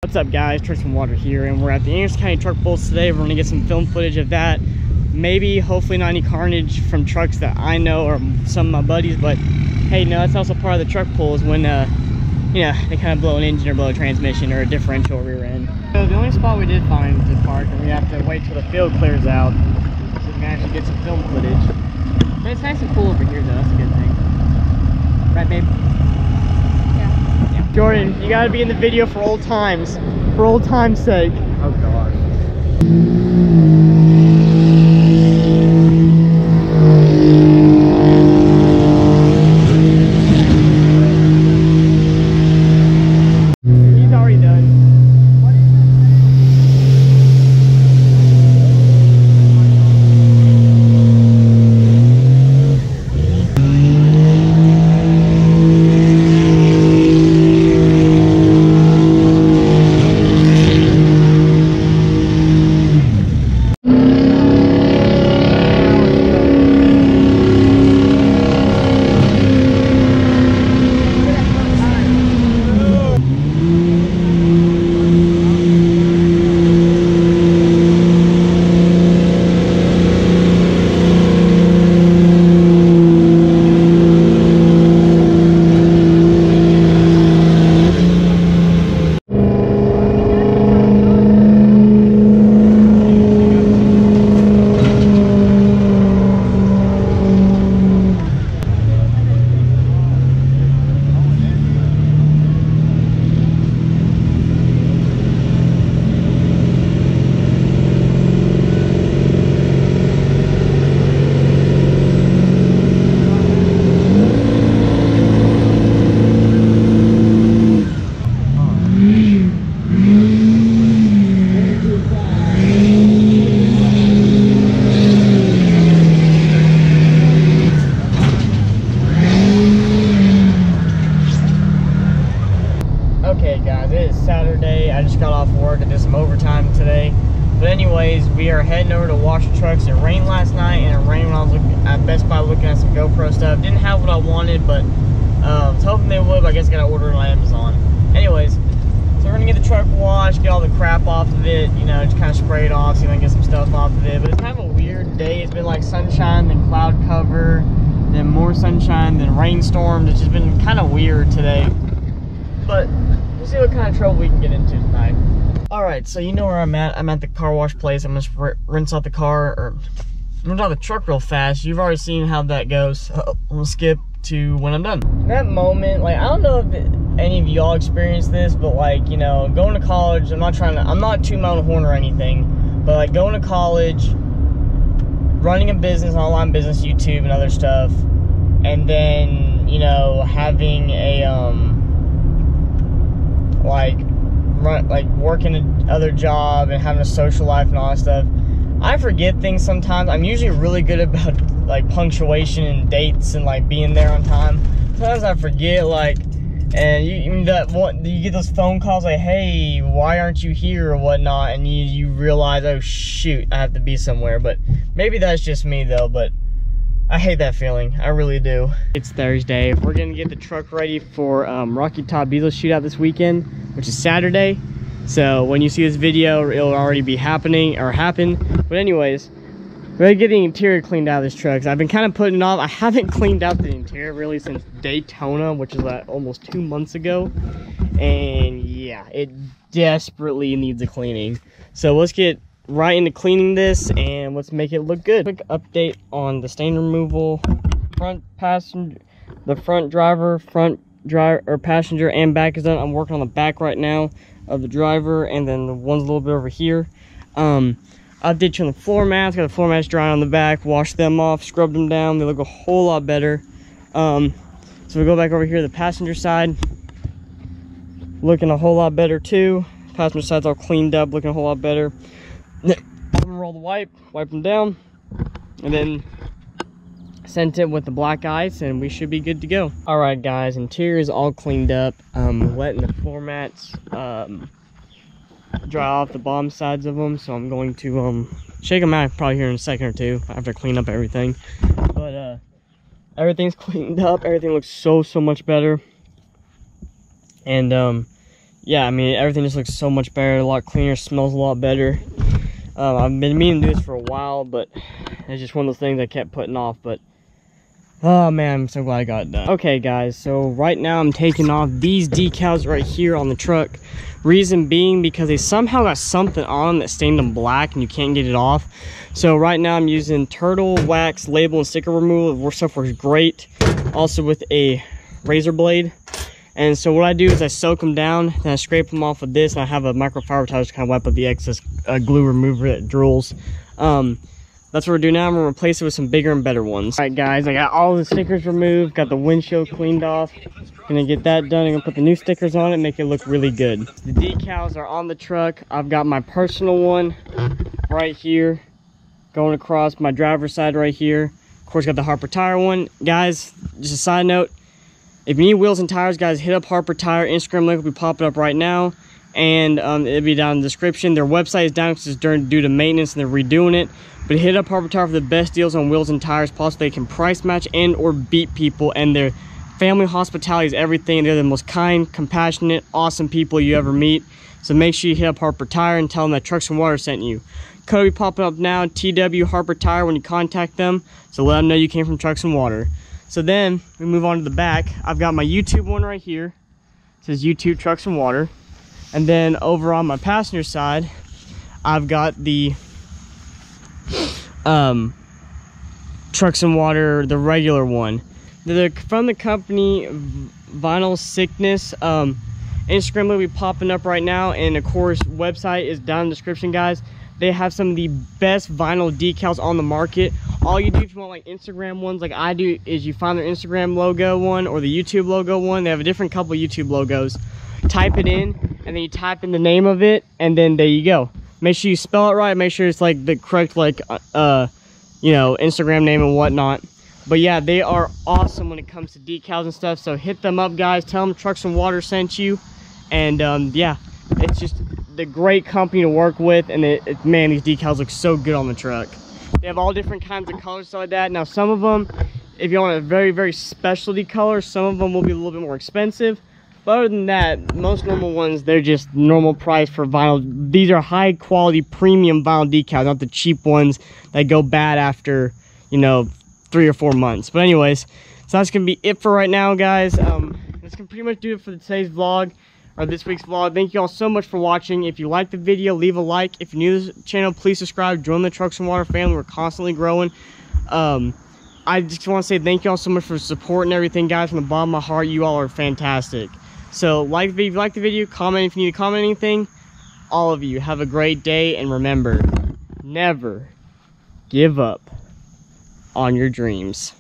What's up guys, Trucks and Water here, and we're at the Anderson County Truck Pulls today. We're gonna get some film footage of that. Maybe, hopefully not any carnage from trucks that I know or some of my buddies, but hey, no, that's also part of the truck pulls when you know, they kind of blow an engine or blow a transmission or a differential rear end. So the only spot we did find to park, and we have to wait till the field clears out so we can actually get some film footage. But it's nice and cool over here though, that's a good thing. Right, babe? Yeah. Jordan, you gotta be in the video for old times. For old time's sake. Oh gosh. He's already done. Okay guys, it is Saturday. I just got off work and did some overtime today. But anyways, we are heading over to wash the trucks. It rained last night, and it rained when I was looking at Best Buy looking at some GoPro stuff. Didn't have what I wanted, but I was hoping they would, but I guess I gotta order it on Amazon. Anyways, so we're gonna get the truck washed, get all the crap off of it, you know, just kind of spray it off, see if I can get some stuff off of it. But it's kind of a weird day. It's been like sunshine, then cloud cover, then more sunshine, then rainstorm. It's just been kind of weird today. But we'll see what kind of trouble we can get into tonight. Alright, so you know where I'm at. I'm at the car wash place. I'm just rinse out the car, or rinse out the truck real fast. You've already seen how that goes. So we'll skip to when I'm done. That moment, like, I don't know if any of y'all experienced this, but like, you know, going to college, I'm not tooting my own horn or anything, but like going to college, running a business, an online business, YouTube and other stuff, and then, you know, having a, like working another job and having a social life and all that stuff. I forget things sometimes. I'm usually really good about like punctuation and dates and like being there on time. Sometimes I forget, like, and you get those phone calls like, hey, why aren't you here or whatnot, and you realize, oh shoot, I have to be somewhere. But maybe that's just me though, but I hate that feeling. I really do. It's Thursday. We're gonna get the truck ready for Rocky Top Beazle shootout this weekend, which is Saturday. So when you see this video, it'll already be happening or happen. But anyways, we're gonna get the interior cleaned out of this truck. I've been kind of putting it off. I haven't cleaned out the interior really since Daytona, which is like almost 2 months ago. And yeah, it desperately needs a cleaning. So let's get right into cleaning this and let's make it look good. Quick update on the stain removal. Front passenger, the front driver, passenger and back is done. I'm working on the back right now of the driver, and then the one's a little bit over here. Update on the floor mats. Got the floor mats drying on the back. Washed them off, scrubbed them down. They look a whole lot better. So we go back over here to the passenger side. Looking a whole lot better too. Passenger side's all cleaned up, looking a whole lot better. I'm gonna roll the wipe them down, and then scent it with the black ice, and we should be good to go. All right guys, interior is all cleaned up. Letting the floor mats dry off the bottom sides of them, so I'm going to shake them out probably here in a second or two after I clean up everything. But everything's cleaned up. Everything looks so much better. And yeah, I mean, everything just looks so much better, a lot cleaner, smells a lot better. I've been meaning to do this for a while, but it's just one of those things I kept putting off. But oh man, I'm so glad I got it done. Okay guys, so right now I'm taking off these decals right here on the truck. Reason being because they somehow got something on them that stained them black and you can't get it off. So right now I'm using turtle wax label and sticker removal. Stuff works great. Also with a razor blade. And so what I do is I soak them down, then I scrape them off with this, and I have a microfiber towel to kind of wipe up the excess glue remover that drools. That's what we're doing now. I'm gonna replace it with some bigger and better ones. All right guys, I got all the stickers removed, got the windshield cleaned off. Gonna get that done. I'm gonna put the new stickers on it, make it look really good. The decals are on the truck. I've got my personal one right here, going across my driver's side right here. Of course, got the Harper Tire one. Guys, just a side note, if you need wheels and tires, guys, hit up Harper Tire. Instagram link will be popping up right now, and it'll be down in the description. Their website is down because it's due to maintenance and they're redoing it. But hit up Harper Tire for the best deals on wheels and tires possible. They can price match and or beat people, and their family hospitality is everything. They're the most kind, compassionate, awesome people you ever meet. So make sure you hit up Harper Tire and tell them that Trucks and Water sent you. Code will be popping up now, TW Harper Tire, when you contact them. So let them know you came from Trucks and Water. So then we move on to the back. I've got my YouTube one right here. It says YouTube Trucks and Water. And then over on my passenger side, I've got the Trucks and Water, the regular one. They're from the company Vinyl Sickness. Instagram will be popping up right now, and of course website is down in the description, guys. They have some of the best vinyl decals on the market. All you do if you want like Instagram ones like I do is you find their Instagram logo one or the YouTube logo one. They have a different couple YouTube logos. Type it in, and then you type in the name of it, and then there you go. Make sure you spell it right. Make sure it's like the correct, like you know, Instagram name and whatnot. But yeah, they are awesome when it comes to decals and stuff. So hit them up, guys. Tell them Trucks and Water sent you. And yeah, it's just the great company to work with. And man, these decals look so good on the truck. They have all different kinds of colors, stuff like that. Now, some of them, if you want a very, very specialty color, some of them will be a little bit more expensive. But other than that, most normal ones, they're just normal price for vinyl. These are high quality premium vinyl decals, not the cheap ones that go bad after, you know, 3 or 4 months. But anyways, so that's gonna be it for right now, guys. That's gonna pretty much do it for today's vlog, or this week's vlog. Thank you all so much for watching. If you liked the video, leave a like. If you're new to this channel, please subscribe. Join the Trucks and Water family. We're constantly growing. I just want to say thank you all so much for supporting everything, guys. From the bottom of my heart, you all are fantastic. So if you like the video, comment if you need to comment anything. All of you have a great day, and remember, never give up on your dreams.